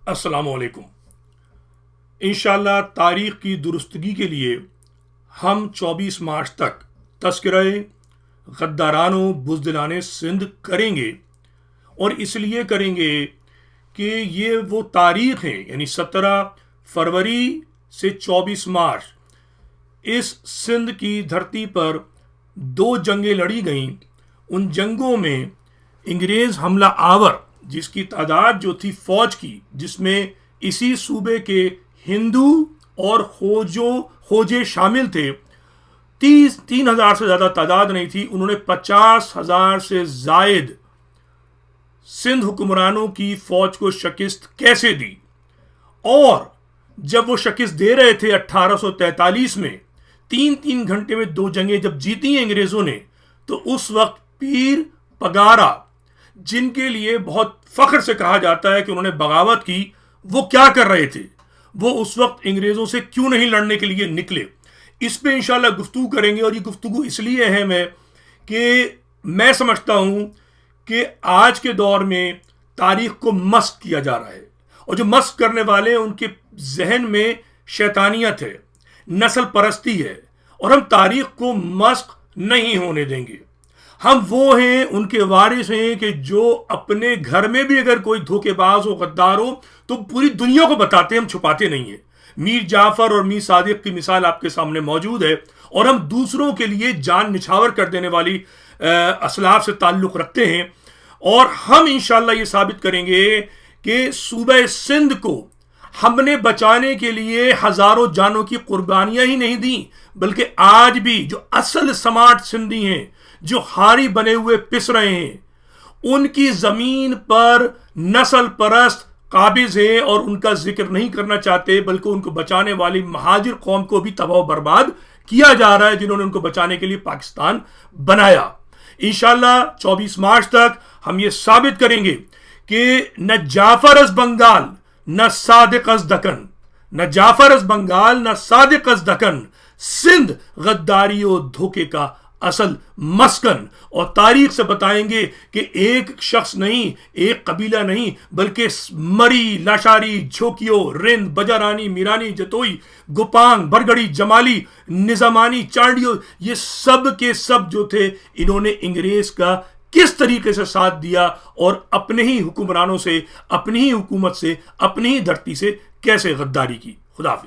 السلام علیکم۔ انشاءاللہ تاریخ کی درستگی کے لیے ہم 24 مارچ تک تذکرہ غداران و بزدلان سندھ کریں گے، اور اس لیے کریں گے کہ یہ وہ تاریخ ہیں، یعنی 17 فروری سے 24 مارچ اس سندھ کی دھرتی پر 2 جنگیں لڑی گئیں۔ ان جنگوں میں انگریز حملہ آور جس کی تعداد جو تھی فوج کی، جس میں اسی صوبے کے ہندو اور خوجے شامل تھے، 3,000 سے زیادہ تعداد نہیں تھی، انہوں نے 50,000 سے زائد سندھ حکمرانوں کی فوج کو شکست کیسے دی، اور جب وہ شکست دے رہے تھے 1843 میں 3 گھنٹے میں 2 جنگیں جب جیتی ہیں انگریزوں نے، تو اس وقت پیر پگارا، جن کے لیے بہت فخر سے کہا جاتا ہے کہ انہوں نے بغاوت کی، وہ کیا کر رہے تھے، وہ اس وقت انگریزوں سے کیوں نہیں لڑنے کے لیے نکلے۔ اس پہ انشاءاللہ گفتگو کریں گے، اور یہ گفتگو اس لیے اہم ہے کہ میں سمجھتا ہوں کہ آج کے دور میں تاریخ کو مسخ کیا جا رہا ہے، اور جو مسخ کرنے والے ہیں ان کے ذہن میں شیطانیت ہے، نسل پرستی ہے، اور ہم تاریخ کو مسخ نہیں ہونے دیں گے۔ ہم وہ ہیں، ان کے وارث ہیں کہ جو اپنے گھر میں بھی اگر کوئی دھوکے باز ہو، غدار ہو، تو پوری دنیا کو بتاتے ہیں، ہم چھپاتے نہیں ہیں۔ میر جعفر اور میر صادق کی مثال آپ کے سامنے موجود ہے، اور ہم دوسروں کے لیے جان نچھاور کر دینے والی اسلاف سے تعلق رکھتے ہیں، اور ہم انشاءاللہ یہ ثابت کریں گے کہ صوبہ سندھ کو ہم نے بچانے کے لیے ہزاروں جانوں کی قربانیاں ہی نہیں دیں، بلکہ آج بھی جو اصل سمارٹ سندھی ہیں، جو ہاری بنے ہوئے پس رہے ہیں، ان کی زمین پر نسل پرست قابض ہیں، اور ان کا ذکر نہیں کرنا چاہتے، بلکہ ان کو بچانے والی مہاجر قوم کو بھی تباہ و برباد کیا جا رہا ہے، جنہوں نے ان کو بچانے کے لیے پاکستان بنایا۔ انشاءاللہ 24 مارچ تک ہم یہ ثابت کریں گے کہ نہ جعفر از بنگال نہ صادق از دکن، نہ جعفر از بنگال نہ صادق از دکن، سندھ غداری و دھوکے کا اصل مسکن، اور تاریخ سے بتائیں گے کہ ایک شخص نہیں، ایک قبیلہ نہیں، بلکہ مری، لاشاری، جھوکیو، رند، بجارانی، میرانی، جتوئی، گوپانگ، برگڑی، جمالی، نظامانی، چانڈیو، یہ سب کے سب جو تھے، انہوں نے انگریز کا کس طریقے سے ساتھ دیا، اور اپنے ہی حکمرانوں سے، اپنی ہی حکومت سے، اپنی ہی دھرتی سے کیسے غداری کی۔ خدا حافظ۔